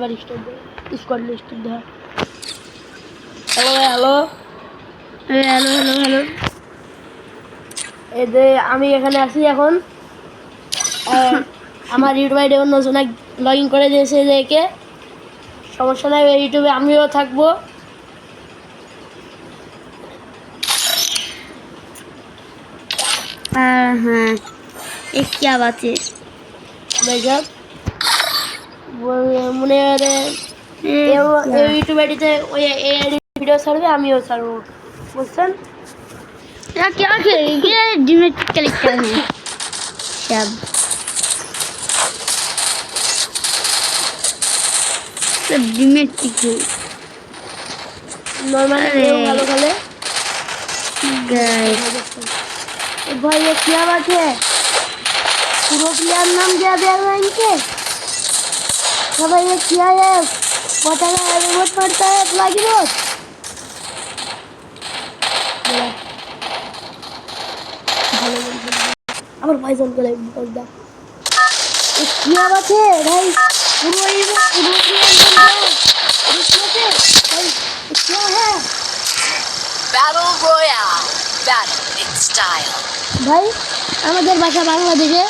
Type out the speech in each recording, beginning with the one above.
এবার squad list ধর। Hello hello hello hello hello, এই যে আমি এখানে আছি এখন। আমার ইউটিউব আইডি অন্যজন লগ ইন করে দিয়েছে, যে একে সমস্যা নাই, ইউটিউবে আমিও থাকবো। हाँ एक क्या बात है ভাইজান মনে হয় ইউটিউব আইডিতে ওই এই আইডি ভিডিও ছাড়বে, আমিও ছাড়বো, বুঝছেন? क्या क्या ये डिमेट कलेक्टर है सब सब डिमेट की नॉर्मल भालो खेले गाइस भाई। ये क्या बात है, पूरा प्लेयर नाम क्या दिया हुआ इनके? तो भाई ये क्या है, पता है रिमोट पड़ता है फ्लैगी मोड। আমার ভাই জল করে বলদা ये क्या बात है भाई, पूरा प्लेयर नाम है भाई, क्या है? Battle Royale. Battle in style. ভাই আমাদের ভাষা বাংলাদেশে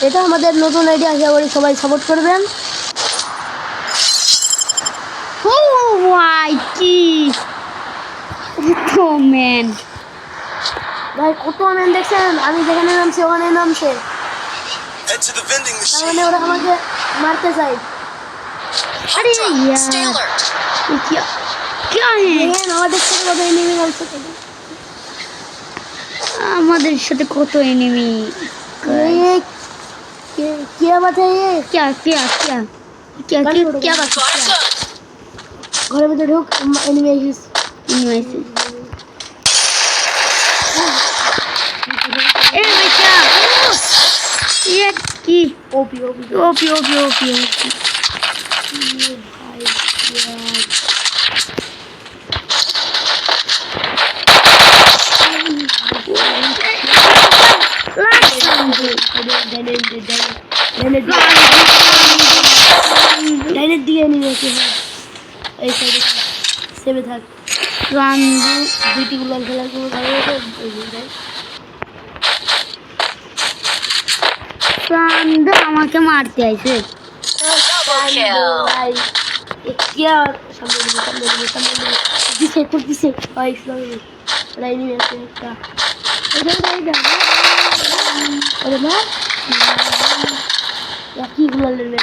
এটা আমাদের নতুন আইডিয়া, আশা করি সবাই সাপোর্ট করবেন। ও ভাই কি তো ম্যান ভাই কত ম্যান দেখছেন, আমি যেখানে নামছি ওখানে নামছে, Head to the vending তার machine. মানে ওরা আমাকে মারতে চাই। अरे Stay यार alert. क्या क्या है দেখেন আমাদের সাথে কত এনিমি নামছে, আমাদের সাথে কত এনিমি ये क्या बात है, ये क्या क्या क्या क्या क्या क्या बात Got a gun. ঘরের ভিতরে ঢুক, এনিমি এসেছে। इनमें से ए बेटा ये की OP OP OP OP OP OP ये भाई यार ডাইরেক্ট দিয়ে নিয়ে গেছে। এই সাইডে সেভে থাক, रामू দুইটি গুলাল খেলার কোনো কারণ আছে? चांद আমাকে মারতে আইছে Double kill. ভাই क्या সামনে দিছে তো দিছে ভাই, ইসলামে লাইনি আছে একটা আরে না কি গুলালের রে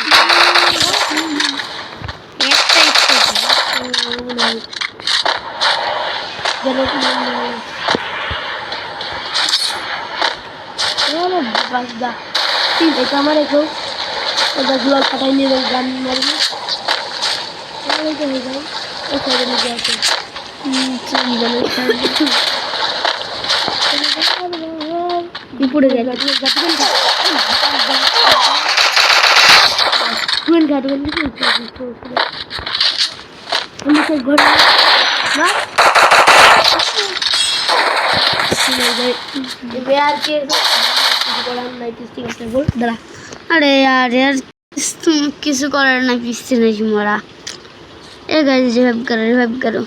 একটা একটা বাসদা এটা আমার একটু ওটা গুলাল ফাটাই নিয়ে গান মারবো হয়ে যায়। ও সাইডে নিচে আছে উপরে গেল अरे यार यार किसी को लड़ना किससे नहीं मरा ए गाइस रिवाइव करो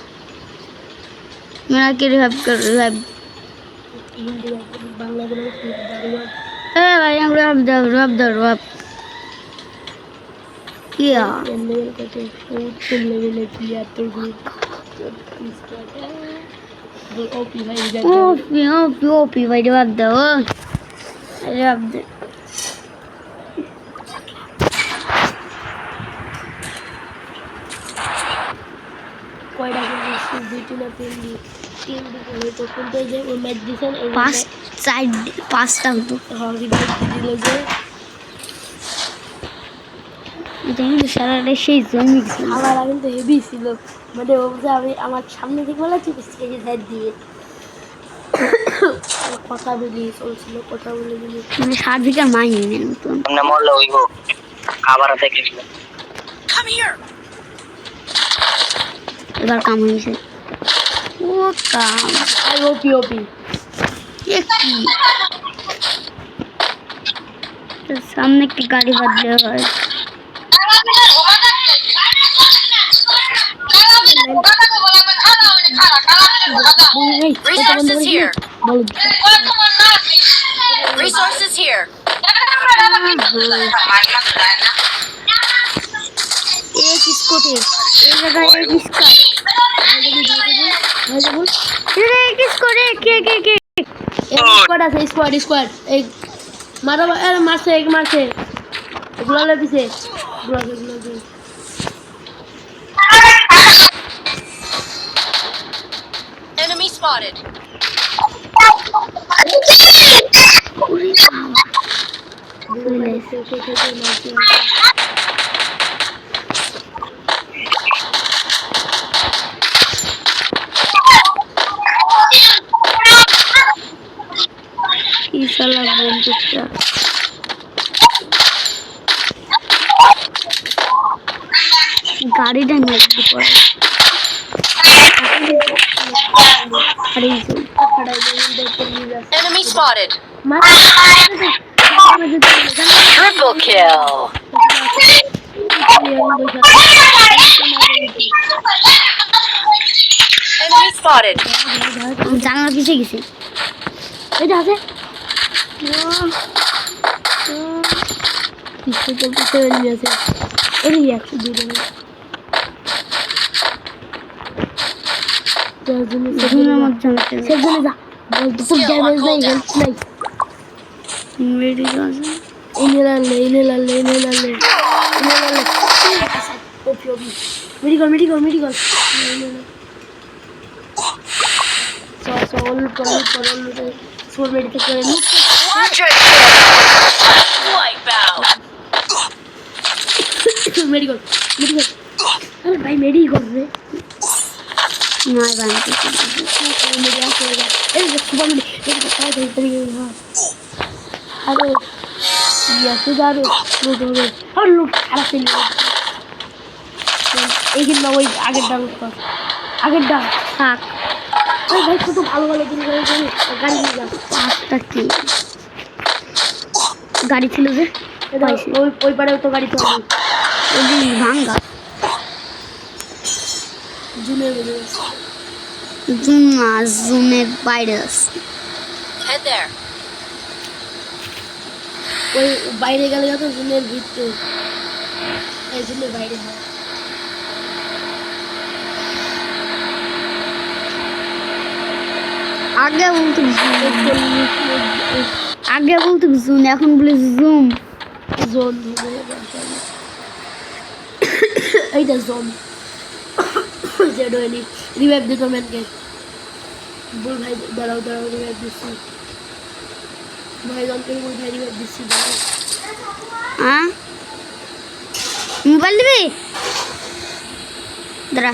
मेरा के रिवाइव कर रिवाइव ए भाई हम रिवाइव क्या ओपी भाई रिवाइव दो পাঁচটা হতো এটা কিন্তু সারাটা সেই জমি আমার কিন্তু হেভি ছিল, মানে ও যে আমি আমার সামনে থেকে বলা সাইড দিয়ে কথা বলি চলছিল, কথা বলে বলি মানে সার্ভিকার মাইনের মতন মরলো ওই আবার থেকে Come here. এবার কাম হয়েছে ও কাম আর ওপি ওপি এ কি সামনে একটি গাড়ি বাঁধলে হয়। Resources here. Resources here. एक इसको थे एक जगह एक इसका एक इसको रे के स्क्वाड আছে স্কোয়াড এই মারো আরে মারছে এক মারছে এগুলো পিছে এগুলো Enemy spotted. কি সালা বন্ধুটা গাড়িটা নিয়ে একটু পড়ে Enemy spotted. Triple kill. Enemy spotted. জানালা পিছে গেছে এটা আছে পিছে নিয়ে আছে এই একটু দিন সেখানে আমার জানতে সেজন্য যা বলতে খুব ড্যামেজ নাই হেল্প নাই মেরি গাছ ইনেলালে মেডিকল সোল মেডিকেল করে নি Quadra kill. Wipe out. Medical আরে ভাই মেডিকল রে নয় বানতে মেডি আছে এই যে সুপার মেডি এটা কাজ করে হ্যাঁ আরে ইয়া সুদারো লুট হবে আর লুট খারাপ ছিল এই কিন্তু ওই আগের ডাল থাক ওই ভাই কত ভালো জিনিস গাড়ি নিয়ে যাও পাঁচটা কি গাড়ি ছিল যে ওই পাড়েও তো গাড়ি চলে ওই ভাঙ্গা জুনের বাইরে আছে Head there. ওই বাইরে গেলে যত জুনের ভিতরে এই জুনের বাইরে হয় আগে বলতো জুন এখন বলে জুম জোন এইটা জোন জেড ওয়েলি রিভাইভ দিত ম্যানকে বল ভাই দাঁড়াও রিভাইভ দিচ্ছি ভাই জনকে বল ভাই রিভাইভ দিচ্ছি হ্যাঁ মোবাইল দিবি দাঁড়া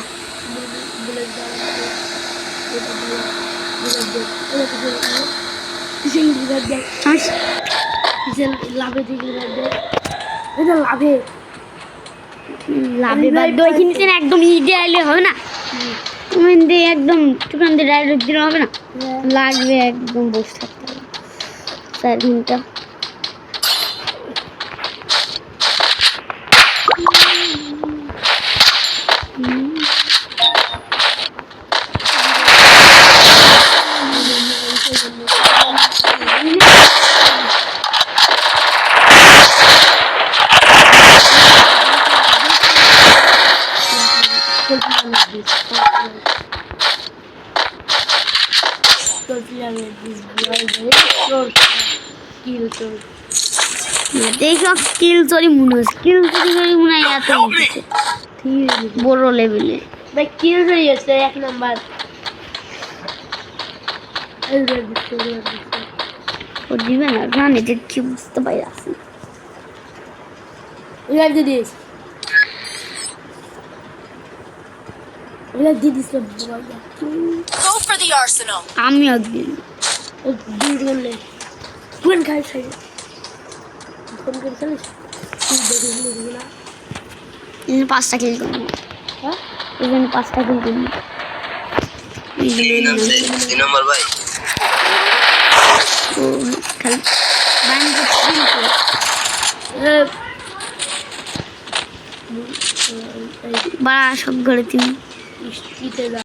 বলে লাভে থেকে এটা লাভে লাভে বাদ দই কিনছেন একদম ইডে আইলে হবে না তুমি দিয়ে একদম টুকান দিয়ে ডাইরেক্ট দিলে হবে না লাগবে একদম বসে থাকতে হবে 4 ঘন্টা দেখো স্কিল চরি মনে হয় স্কিল চরি করে মনে হয় এত বড় লেভেলে ভাই কিল চরি আছে এক নাম্বার ও দিবে না জানি যে কি বুঝতে পারি আসি লাইভ দিদিস লাইভ দিদিস Go for the arsenal. আমি একদিন দুই করলে ফোন খাই খাই ফোন করে চালিস এই 5টা কিল করব হ্যাঁ এই জন্য 5টা কিল করব তিন নম্বর ভাই ও খালি বাইন করতে বাড়া সব ঘরে তুমি স্ট্রিটে যা